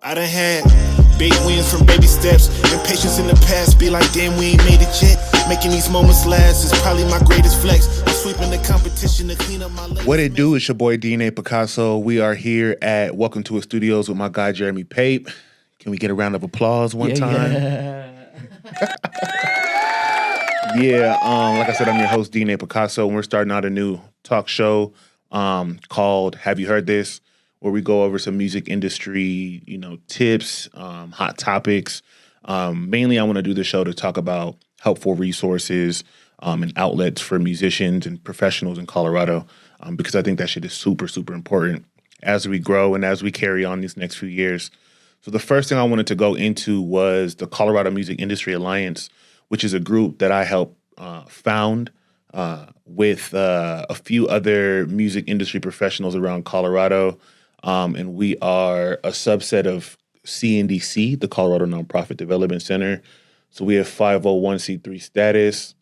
I done had big wins from baby steps. Impatience in the past, be like, damn, we ain't made it yet. Making these moments last is probably my greatest flex. I'm sweeping the competition to clean up my legs. What it do? It's your boy DNA Picasso. We are here at Welcome to a Studios with my guy Jeremy Pape. Can we get a round of applause one time? Yeah. Like I said, I'm your host DNA Picasso, and we're starting out a new talk show called Have You Heard This? Where we go over some music industry, tips, hot topics. Mainly, I want to do the show to talk about helpful resources and outlets for musicians and professionals in Colorado, because I think that shit is super, super important as we grow and as we carry on these next few years. So the first thing I wanted to go into was the Colorado Music Industry Alliance, which is a group that I helped found with a few other music industry professionals around Colorado. And we are a subset of CNDC, the Colorado Nonprofit Development Center. So we have 501c3 status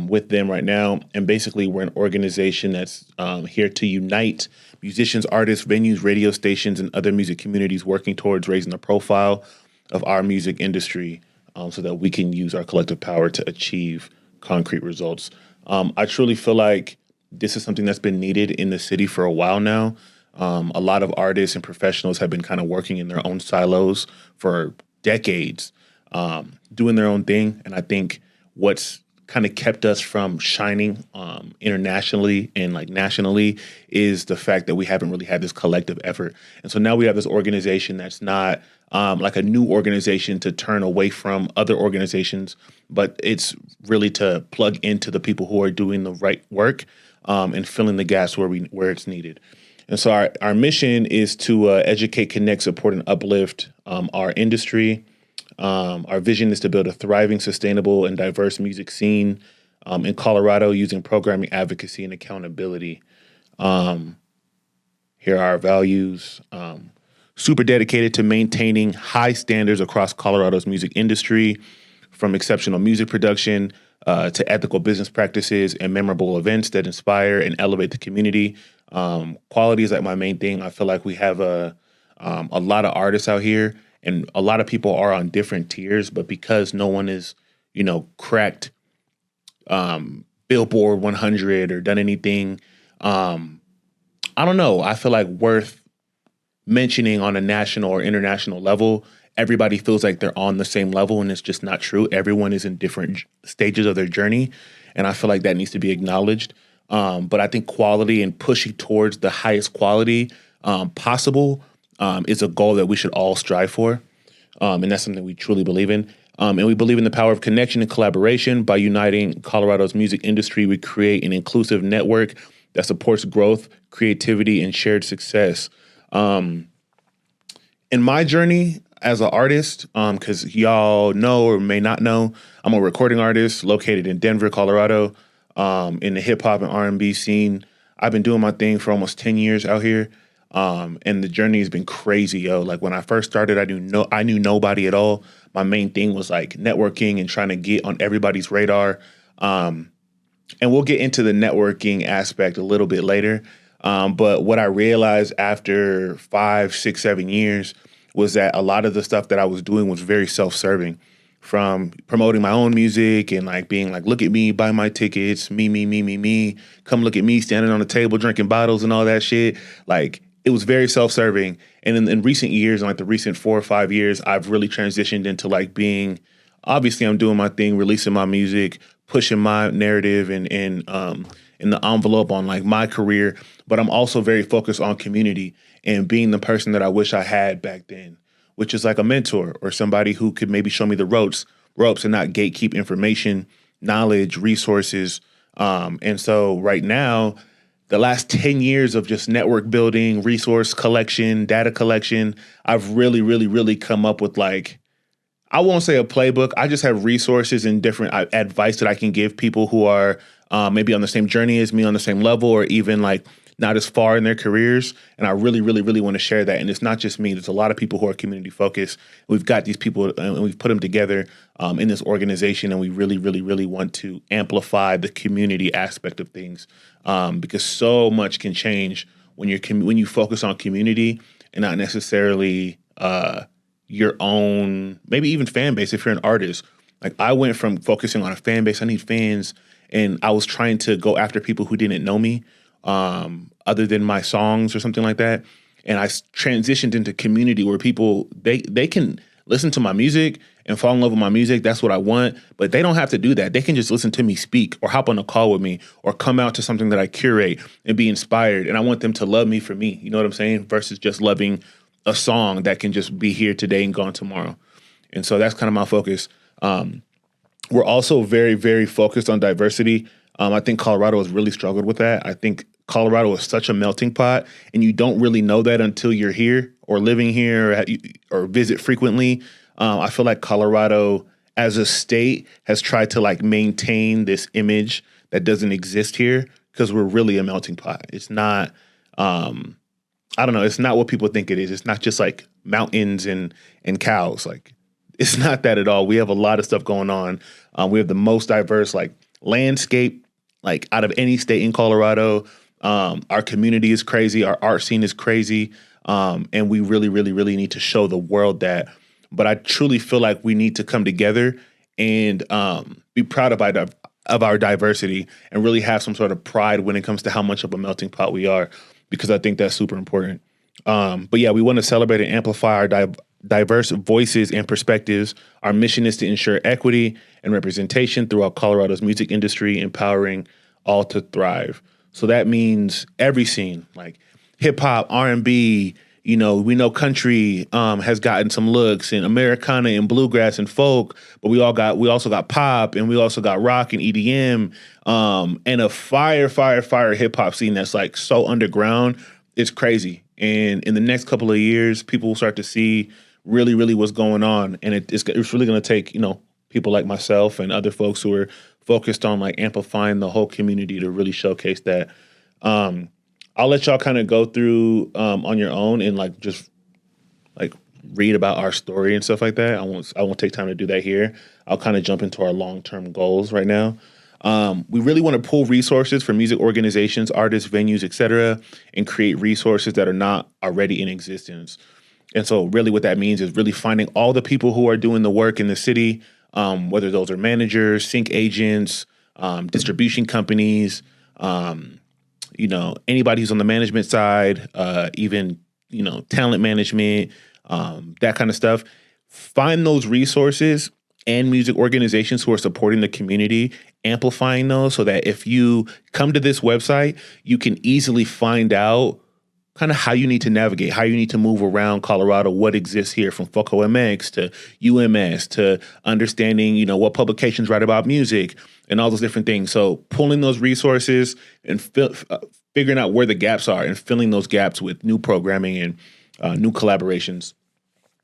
with them right now. And basically, we're an organization that's here to unite musicians, artists, venues, radio stations, and other music communities working towards raising the profile of our music industry so that we can use our collective power to achieve concrete results. I truly feel like this is something that's been needed in the city for a while now. A lot of artists and professionals have been kind of working in their own silos for decades, doing their own thing. And I think what's kind of kept us from shining internationally and like nationally is the fact that we haven't really had this collective effort. And so now we have this organization that's not like a new organization to turn away from other organizations, but it's really to plug into the people who are doing the right work and filling the gaps where it's needed. And so our mission is to educate, connect, support, and uplift our industry. Our vision is to build a thriving, sustainable, and diverse music scene in Colorado using programming, advocacy, and accountability. Here are our values. Super dedicated to maintaining high standards across Colorado's music industry, from exceptional music production to ethical business practices and memorable events that inspire and elevate the community. Quality is like my main thing. I feel like we have a lot of artists out here, and a lot of people are on different tiers, but because no one is, cracked Billboard 100 or done anything, I don't know. I feel like worth mentioning on a national or international level. Everybody feels like they're on the same level, and it's just not true. Everyone is in different stages of their journey, and I feel like that needs to be acknowledged. But I think quality and pushing towards the highest quality possible is a goal that we should all strive for. And that's something we truly believe in. And we believe in the power of connection and collaboration. By uniting Colorado's music industry, we create an inclusive network that supports growth, creativity, and shared success. In my journey as an artist, because y'all know or may not know, I'm a recording artist located in Denver, Colorado. In the hip hop and R&B scene. I've been doing my thing for almost 10 years out here. And the journey has been crazy, yo. Like when I first started, I knew nobody at all. My main thing was like networking and trying to get on everybody's radar. And we'll get into the networking aspect a little bit later. But what I realized after 5, 6, 7 years was that a lot of the stuff that I was doing was very self-serving. From promoting my own music and like being like, look at me, buy my tickets, me, come look at me standing on the table drinking bottles and all that shit. Like it was very self-serving. And in recent years, in like the recent 4 or 5 years, I've really transitioned into like being, obviously I'm doing my thing, releasing my music, pushing my narrative and in the envelope on like my career. But I'm also very focused on community and being the person that I wish I had back then, which is like a mentor or somebody who could maybe show me the ropes and not gatekeep information, knowledge, resources. And so right now, the last 10 years of just network building, resource collection, data collection, I've really, really, really come up with like, I won't say a playbook. I just have resources and different advice that I can give people who are maybe on the same journey as me, on the same level, or even like not as far in their careers. And I really, really, really want to share that. And it's not just me. There's a lot of people who are community focused. We've got these people and we've put them together in this organization. And we really, really, really want to amplify the community aspect of things because so much can change when you focus on community and not necessarily your own, maybe even fan base if you're an artist. Like I went from focusing on a fan base, I need fans, and I was trying to go after people who didn't know me, other than my songs or something like that. And I transitioned into community where people they can listen to my music and fall in love with my music. That's what I want. But they don't have to do that. They can just listen to me speak or hop on a call with me or come out to something that I curate and be inspired. And I want them to love me for me. You know what I'm saying? Versus just loving a song that can just be here today and gone tomorrow. And so that's kind of my focus. We're also very, very focused on diversity. I think Colorado has really struggled with that. I think Colorado is such a melting pot, and you don't really know that until you're here or living here or visit frequently. I feel like Colorado as a state has tried to like maintain this image that doesn't exist here because we're really a melting pot. It's not, I don't know, it's not what people think it is. It's not just like mountains and cows. Like it's not that at all. We have a lot of stuff going on. We have the most diverse like landscape like out of any state in Colorado. Our community is crazy. Our art scene is crazy. And we really, really, really need to show the world that. But I truly feel like we need to come together and be proud of our diversity and really have some sort of pride when it comes to how much of a melting pot we are, because I think that's super important. But yeah, we want to celebrate and amplify our diverse voices and perspectives. Our mission is to ensure equity and representation throughout Colorado's music industry, empowering all to thrive. So that means every scene, like hip hop, R&B, you know, we know country has gotten some looks, and Americana and bluegrass and folk, but we also got pop, and we also got rock and EDM, and a fire hip hop scene that's like so underground. It's crazy. And in the next couple of years, people will start to see really, really what's going on. And it's really going to take, you know, people like myself and other folks who are focused on like amplifying the whole community to really showcase that. I'll let y'all kind of go through on your own and like just like read about our story and stuff like that. I won't take time to do that here. I'll kind of jump into our long-term goals right now. We really want to pool resources for music organizations, artists, venues, etc., and create resources that are not already in existence. And so really what that means is really finding all the people who are doing the work in the city, whether those are managers, sync agents, distribution companies, you know, anybody who's on the management side, even, you know, talent management, that kind of stuff. Find those resources and music organizations who are supporting the community, amplifying those so that if you come to this website, you can easily find out kind of how you need to navigate, how you need to move around Colorado, what exists here from FOCO MX to UMS to understanding, you know, what publications write about music and all those different things. So pulling those resources and figuring out where the gaps are and filling those gaps with new programming and new collaborations.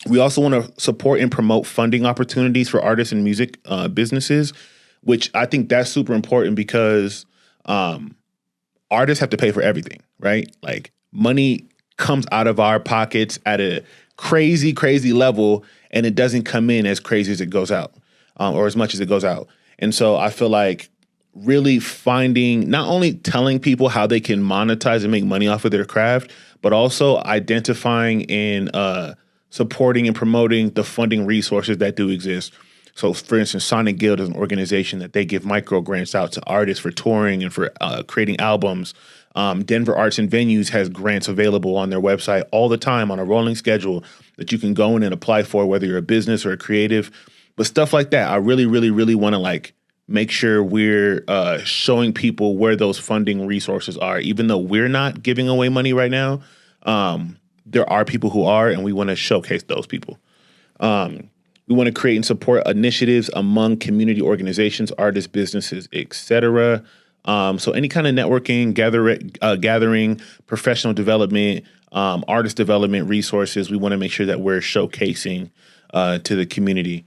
We also want to support and promote funding opportunities for artists and music businesses, which I think that's super important because artists have to pay for everything, right? Like money comes out of our pockets at a crazy, crazy level, and it doesn't come in as crazy as it goes out, or as much as it goes out. And so I feel like really finding, not only telling people how they can monetize and make money off of their craft, but also identifying and supporting and promoting the funding resources that do exist. So, for instance, Sonic Guild is an organization that they give micro grants out to artists for touring and for creating albums. Denver Arts and Venues has grants available on their website all the time on a rolling schedule that you can go in and apply for, whether you're a business or a creative. But stuff like that, I really, really, really want to like make sure we're showing people where those funding resources are. Even though we're not giving away money right now, there are people who are, and we want to showcase those people. We want to create and support initiatives among community organizations, artists, businesses, etc. So any kind of networking, gathering, professional development, artist development resources, we want to make sure that we're showcasing to the community.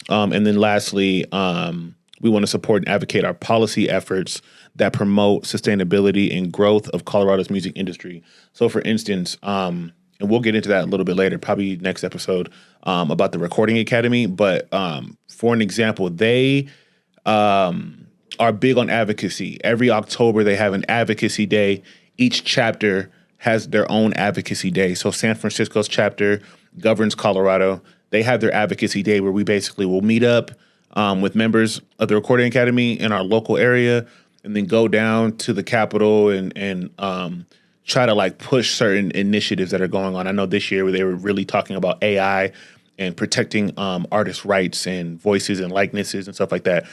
And then lastly, we want to support and advocate our policy efforts that promote sustainability and growth of Colorado's music industry. So for instance, and we'll get into that a little bit later, probably next episode, about the Recording Academy. But for an example, they are big on advocacy. Every October, they have an advocacy day. Each chapter has their own advocacy day. So San Francisco's chapter governs Colorado. They have their advocacy day where we basically will meet up with members of the Recording Academy in our local area, and then go down to the Capitol and try to like push certain initiatives that are going on. I know this year they were really talking about AI and protecting artists' rights and voices and likenesses and stuff like that.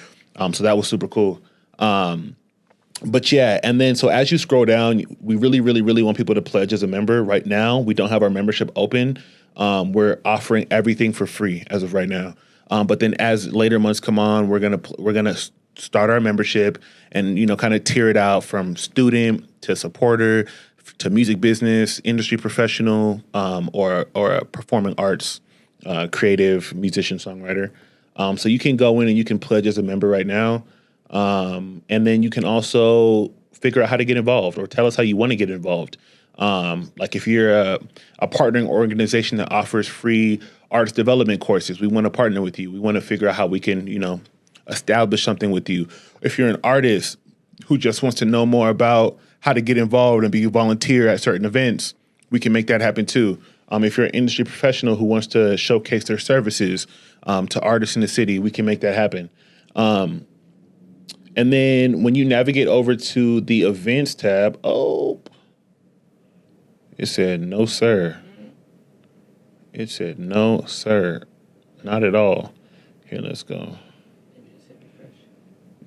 So that was super cool. But yeah, and then so as you scroll down, we really, really, really want people to pledge as a member. Right now, we don't have our membership open. We're offering everything for free as of right now. But then as later months come on, we're gonna start our membership and kind of tier it out from student to supporter to music business, industry professional, or a performing arts creative musician songwriter. So you can go in and you can pledge as a member right now. And then you can also figure out how to get involved or tell us how you want to get involved. Like if you're a partnering organization that offers free arts development courses, we want to partner with you. We want to figure out how we can, establish something with you. If you're an artist who just wants to know more about how to get involved and be a volunteer at certain events, we can make that happen too. If you're an industry professional who wants to showcase their services to artists in the city, we can make that happen. And then when you navigate over to the events tab, it said no, sir. It said no, sir. Not at all. Here, let's go.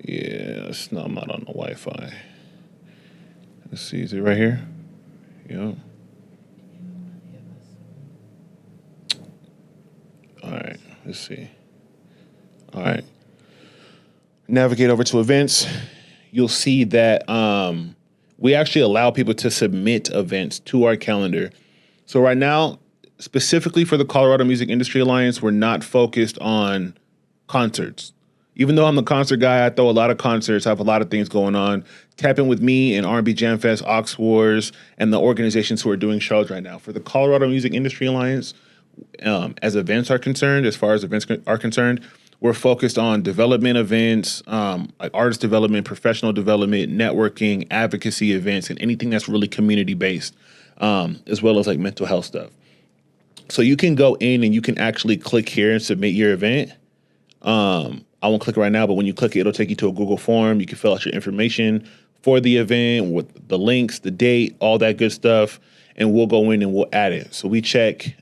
Yeah, I'm not on the Wi-Fi. Let's see, is it right here? Yep. All right, let's see. All right. Navigate over to events. You'll see that we actually allow people to submit events to our calendar. So right now, specifically for the Colorado Music Industry Alliance, we're not focused on concerts. Even though I'm the concert guy, I throw a lot of concerts. I have a lot of things going on. Tap in with me and R&B Jam Fest, Ox Wars, and the organizations who are doing shows right now. For the Colorado Music Industry Alliance, as events are concerned, as far as events are concerned, we're focused on development events, like artist development, professional development, networking, advocacy events, and anything that's really community-based, as well as like mental health stuff. So you can go in and you can actually click here and submit your event. I won't click right now, but when you click it, it'll take you to a Google form. You can fill out your information for the event with the links, the date, all that good stuff, and we'll go in and we'll add it. So we check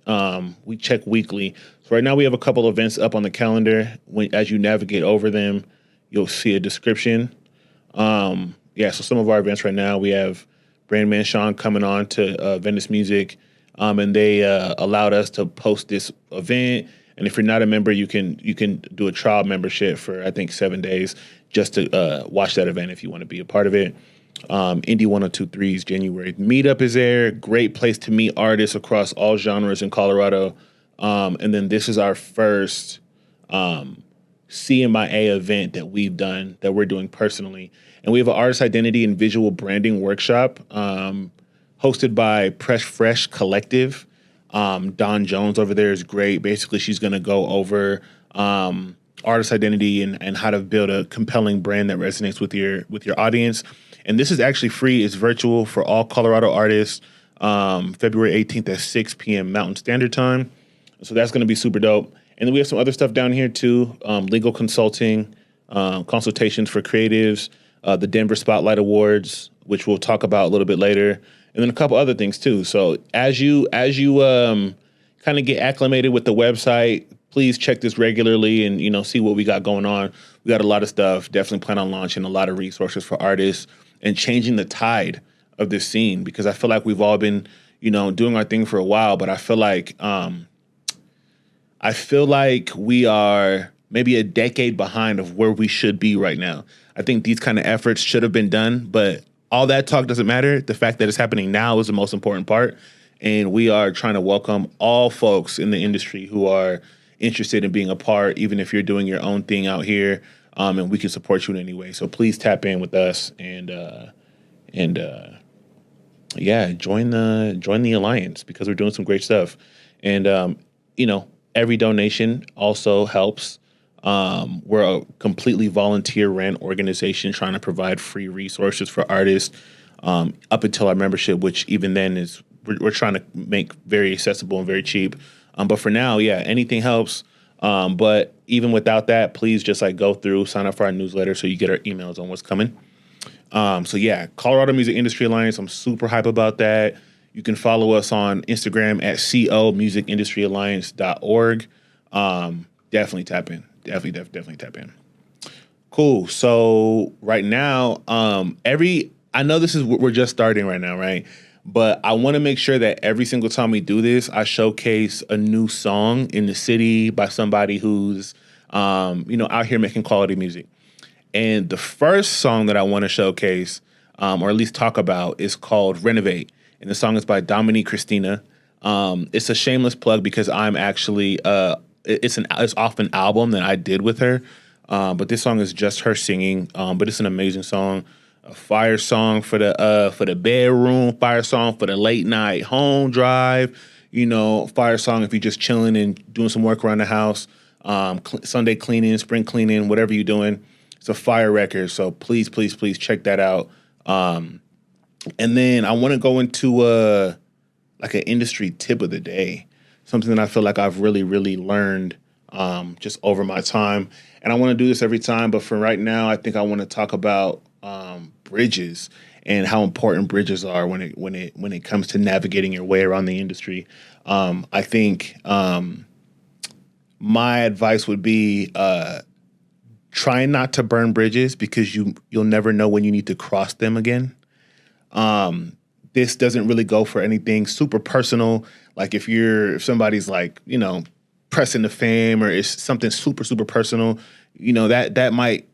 weekly. So right now we have a couple events up on the calendar. As you navigate over them, you'll see a description. So some of our events right now, we have Brandman Sean coming on to Venice Music, and they allowed us to post this event. And if you're not a member, you can do a trial membership for, I think, 7 days just to watch that event if you want to be a part of it. Indie 102.3's January meetup is there. Great place to meet artists across all genres in Colorado. And then this is our first CMIA event that we've done, that we're doing personally. And we have an artist identity and visual branding workshop hosted by Press Fresh Collective. Dawn Jones over there is great. Basically, she's going to go over artist identity and how to build a compelling brand that resonates with your audience. And this is actually free. It's virtual for all Colorado artists, February 18th at 6 p.m. Mountain Standard Time. So that's going to be super dope. And then we have some other stuff down here too, legal consulting, consultations for creatives, the Denver Spotlight Awards, which we'll talk about a little bit later, and then a couple other things too. So as you kind of get acclimated with the website, please check this regularly and see what we got going on. We got a lot of stuff. Definitely plan on launching a lot of resources for artists and changing the tide of this scene, because I feel like we've all been doing our thing for a while, but I feel like we are maybe a decade behind of where we should be right now. I think these kind of efforts should have been done, but all that talk doesn't matter. The fact that it's happening now is the most important part. And we are trying to welcome all folks in the industry who are interested in being a part, even if you're doing your own thing out here, and we can support you in any way. So please tap in with us and join the alliance, because we're doing some great stuff. And every donation also helps. We're a completely volunteer-ran organization trying to provide free resources for artists up until our membership, which even then is we're trying to make very accessible and very cheap. But for now, yeah, anything helps. But even without that, please just like go through, sign up for our newsletter so you get our emails on what's coming. So yeah, Colorado Music Industry Alliance. I'm super hype about that. You can follow us on Instagram at comusicindustryalliance.org. Definitely tap in. Definitely tap in. Cool. So right now, I know this is we're just starting right now, right? But I want to make sure that every single time we do this, I showcase a new song in the city by somebody who's, out here making quality music. And the first song that I want to showcase, or at least talk about, is called "Renovate," and the song is by Dominique Christina. It's a shameless plug because I'm actually it's off an album that I did with her, but this song is just her singing. But it's an amazing song. A fire song for the bedroom, fire song for the late night home drive, fire song if you're just chilling and doing some work around the house, Sunday cleaning, spring cleaning, whatever you're doing. It's a fire record, so please check that out. And then I want to go into like an industry tip of the day, something that I feel like I've really learned just over my time. And I want to do this every time, but for right now, I think I want to talk about bridges and how important bridges are when it comes to navigating your way around the industry. I think my advice would be try not to burn bridges because you'll never know when you need to cross them again. This doesn't really go for anything super personal. Like if somebody's like, pressing the fame or it's something super personal, that might,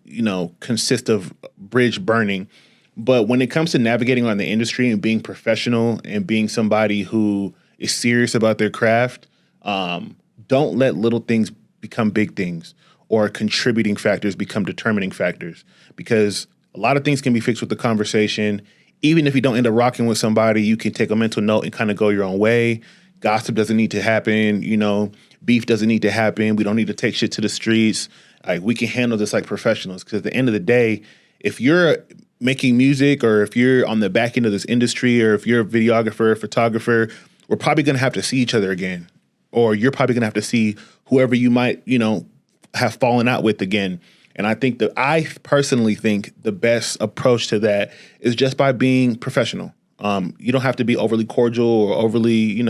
consist of bridge burning. But when it comes to navigating on the industry and being professional and being somebody who is serious about their craft, don't let little things become big things or contributing factors become determining factors, because a lot of things can be fixed with the conversation. Even if you don't end up rocking with somebody, you can take a mental note and kind of go your own way. Gossip doesn't need to happen, beef doesn't need to happen. We don't need to take shit to the streets. Like, we can handle this like professionals, because at the end of the day, if you're making music or if you're on the back end of this industry or if you're a videographer, photographer, we're probably going to have to see each other again. Or you're probably going to have to see whoever you might, have fallen out with again. And I personally think the best approach to that is just by being professional. You don't have to be overly cordial or overly,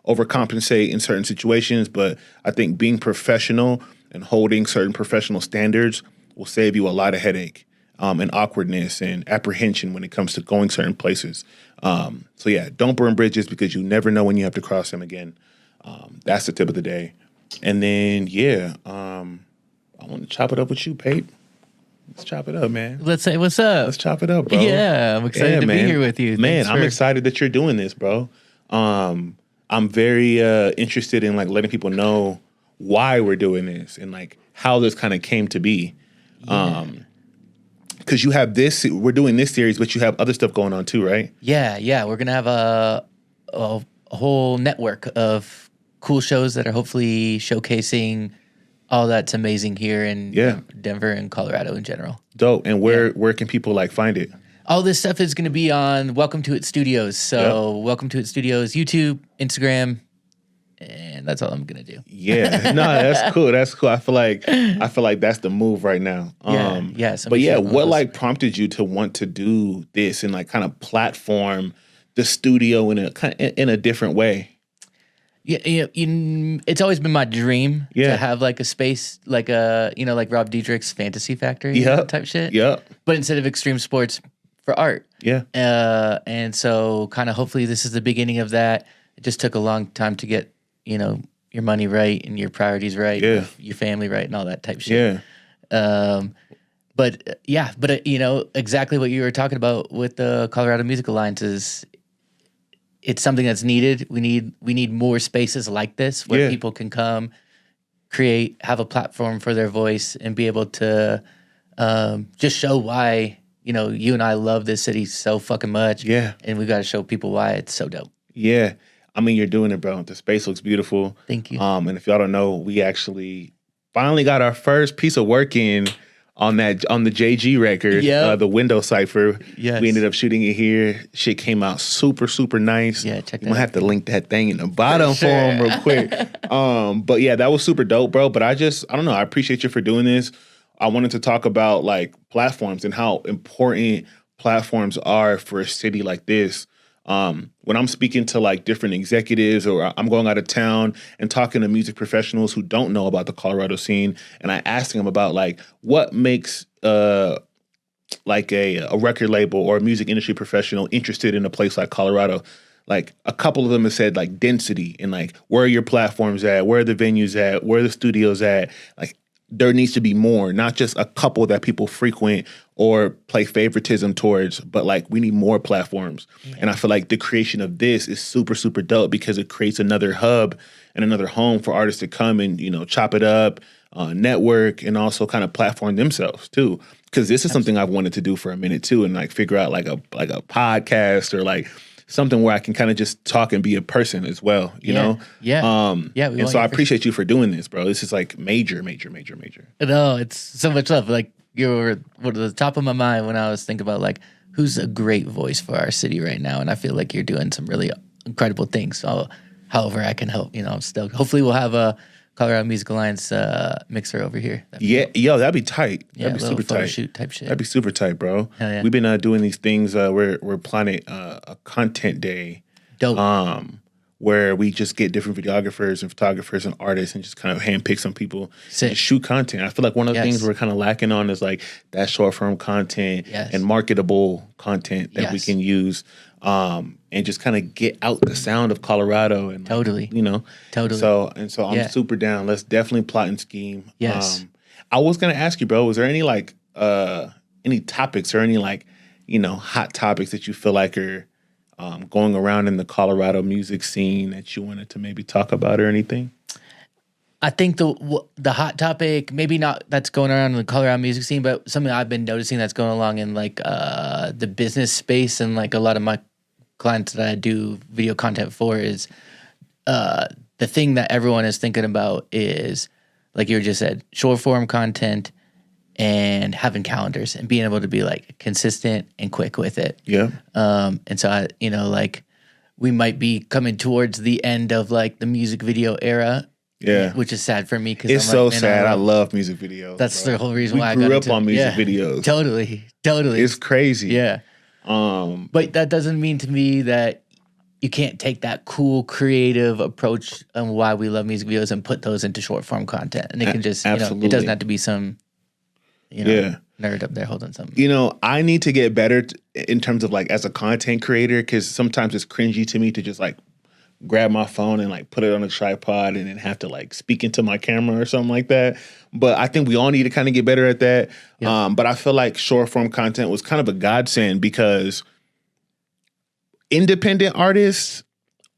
overcompensate in certain situations. But I think being professional and holding certain professional standards will save you a lot of headache and awkwardness and apprehension when it comes to going certain places. So yeah, don't burn bridges because you never know when you have to cross them again. That's the tip of the day. And then, I want to chop it up with you, Pate. Let's chop it up, man. Let's say what's up. Let's chop it up, bro. Yeah, I'm excited to be here with you. I'm excited that you're doing this, bro. I'm very interested in like letting people know why we're doing this and like how this kind of came to be. Because you have this, we're doing this series, but you have other stuff going on too, right? Yeah. We're gonna have a whole network of cool shows that are hopefully showcasing all that's amazing here in Denver and Colorado in general. Dope. And where can people like find it? All this stuff is going to be on Welcome to It Studios. So Welcome to It Studios, YouTube, Instagram, and that's all I'm going to do. Yeah. No, that's cool. That's cool. I feel like that's the move right now. What like prompted you to want to do this and like kind of platform the studio in a different way? Yeah, it's always been my dream to have like a space, like like Rob Diedrich's Fantasy Factory type shit. Yeah. But instead of extreme sports, for art. Yeah. And so kind of hopefully this is the beginning of that. It just took a long time to get, your money right and your priorities right, your family right and all that type shit. Yeah. But exactly what you were talking about with the Colorado Music Alliance is it's something that's needed. We need more spaces like this where people can come, create, have a platform for their voice, and be able to just show why you and I love this city so fucking much. Yeah, and we got to show people why it's so dope. Yeah, I mean, you're doing it, bro. The space looks beautiful. Thank you. And if y'all don't know, we actually finally got our first piece of work in on the JG record, Yep. the Window Cipher. Yes. We ended up shooting it here. Shit came out super, super nice. Yeah, check that I'm gonna have to link that thing in the bottom for sure. him real quick. But yeah, that was super dope, bro. But I don't know. I appreciate you for doing this. I wanted to talk about like platforms and how important platforms are for a city like this. When I'm speaking to like different executives or I'm going out of town and talking to music professionals who don't know about the Colorado scene, and I ask them about like what makes like a record label or a music industry professional interested in a place like Colorado. Like a couple of them have said like density and like where are your platforms at, where are the venues at, where are the studios at. Like there needs to be more, not just a couple that people frequent or play favoritism towards, but like we need more platforms. Yeah. And I feel like the creation of this is super, super dope because it creates another hub and another home for artists to come and, you know, chop it up, network, and also kind of platform themselves too. Because this is something I've wanted to do for a minute too, and like figure out like a podcast or like something where I can kind of just talk and be a person as well, you know? Yeah. And so I appreciate you for doing this, bro. This is like major. No, it's so much love. Like you're at the top of my mind when I was thinking about like who's a great voice for our city right now, and I feel like you're doing some really incredible things. So, however I can help, you know, I'm stoked. Hopefully, we'll have a Colorado Music Alliance mixer over here. That'd be tight. That'd be super tight. Shoot type shit. That'd be super tight, bro. Hell yeah. We've been doing these things. We're planning a content day. Dope. Where we just get different videographers and photographers and artists and just kind of handpick some people Sick. and shoot content. I feel like one of the things we're kind of lacking on is like that short form content and marketable content that we can use and just kind of get out the sound of Colorado and totally, you know, totally. So I'm super down. Let's definitely plot and scheme. Yes. I was gonna ask you, bro, was there any like any topics or any like, you know, hot topics that you feel like are going around in the Colorado music scene that you wanted to maybe talk about or anything? I think the hot topic, maybe not that's going around in the Colorado music scene, but something I've been noticing that's going along in like the business space and like a lot of my clients that I do video content for is the thing that everyone is thinking about is, like you just said, short form content and having calendars and being able to be like consistent and quick with it. Yeah. And so I, you know, like we might be coming towards the end of like the music video era. Yeah. Which is sad for me because it's so sad. I love music videos. That's bro. the whole reason why I grew up on music videos. Totally. It's crazy. Yeah. But that doesn't mean to me that you can't take that cool creative approach on why we love music videos and put those into short form content. And it can just, you know, it doesn't have to be some, you know, nerd up there holding something. You know, I need to get better in terms of like as a content creator, because sometimes it's cringy to me to just like grab my phone and like put it on a tripod and then have to like speak into my camera or something like that. But I think we all need to kind of get better at that. Yeah. But I feel like short form content was kind of a godsend because independent artists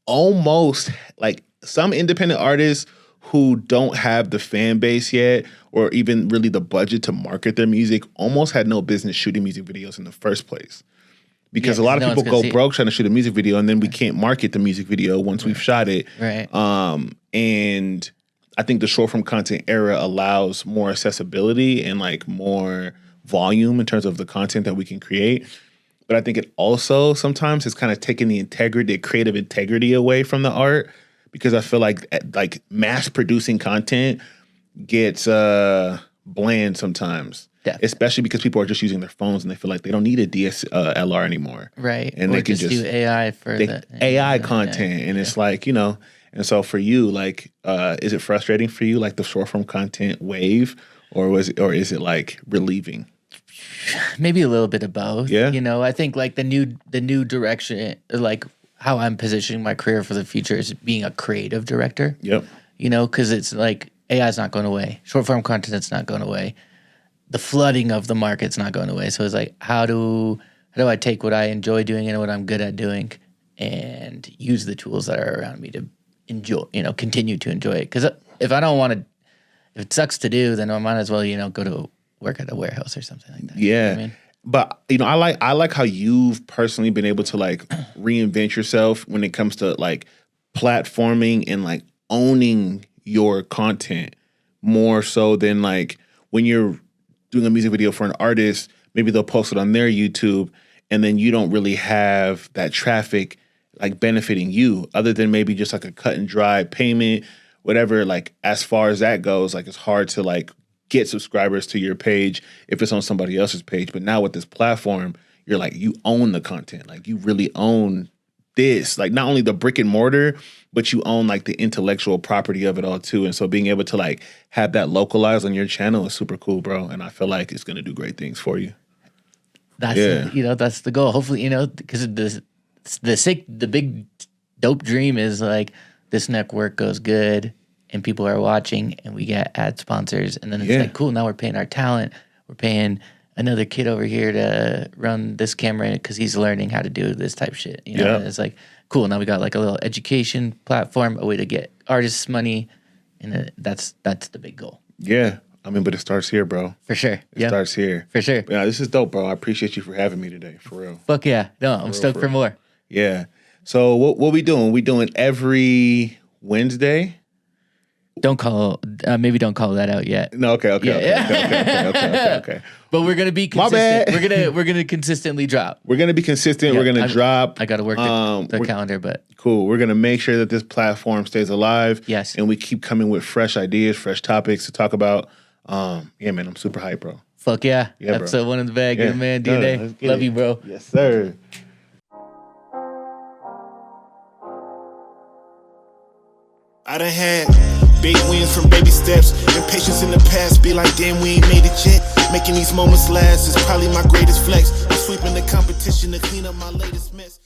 almost like some independent artists who don't have the fan base yet or even really the budget to market their music almost had no business shooting music videos in the first place. Because a lot of people go broke trying to shoot a music video and then we can't market the music video once we've shot it. Right. And I think the short form content era allows more accessibility and like more volume in terms of the content that we can create. But I think it also sometimes is kind of taking the integrity, the creative integrity away from the art, because I feel like mass producing content gets bland sometimes. Definitely. Especially because people are just using their phones and they feel like they don't need a DSLR anymore. Right. And or they can just do AI for the AI content. And it's like, you know, and so for you, like, is it frustrating for you, like the short form content wave, or is it like relieving? Maybe a little bit of both. Yeah. You know, I think like the new direction, like how I'm positioning my career for the future is being a creative director. Yep. You know, because it's like AI is not going away. Short form content's not going away. The flooding of the market's not going away. So it's like, how do I take what I enjoy doing and what I'm good at doing and use the tools that are around me to enjoy, you know, continue to enjoy it? Because if I don't want to, if it sucks to do, then I might as well, you know, go to work at a warehouse or something like that. Yeah. You know what I mean? But, you know, I like how you've personally been able to like reinvent yourself when it comes to like platforming and like owning your content more so than like when you're doing a music video for an artist, maybe they'll post it on their YouTube, and then you don't really have that traffic like benefiting you, other than maybe just like a cut and dry payment, whatever. Like as far as that goes, like it's hard to like get subscribers to your page if it's on somebody else's page. But now with this platform, you're like, you own the content. Like you really own this, like not only the brick and mortar, but you own like the intellectual property of it all too. And so being able to like have that localized on your channel is super cool, bro. And I feel like it's going to do great things for you. That's that's the goal. Hopefully, because the big dope dream is like this network goes good and people are watching and we get ad sponsors, and then it's like, cool, now we're paying our talent. We're paying another kid over here to run this camera because he's learning how to do this type of shit. And it's like, cool, now we got like a little education platform, a way to get artists money, and that's the big goal. Yeah. I mean, but it starts here, bro. For sure. It starts here. For sure. Yeah, this is dope, bro. I appreciate you for having me today, for real. Fuck yeah. No, I'm stoked for more. Yeah. So what we doing? We doing every Wednesday? Maybe don't call that out yet. No, okay. But we're gonna be consistent. We're gonna consistently drop. We're gonna be consistent. We're gonna drop. I gotta work the calendar, but cool. We're gonna make sure that this platform stays alive. Yes. And we keep coming with fresh ideas, fresh topics to talk about. Yeah, man, I'm super hyped, bro. Fuck yeah. Episode 1 in the bag. Good man, DNA. Love you, bro. Yes, sir. I done had big wins from baby steps. Impatience in the past, be like, damn, we ain't made it yet. Making these moments last is probably my greatest flex. I'm sweeping the competition to clean up my latest mess.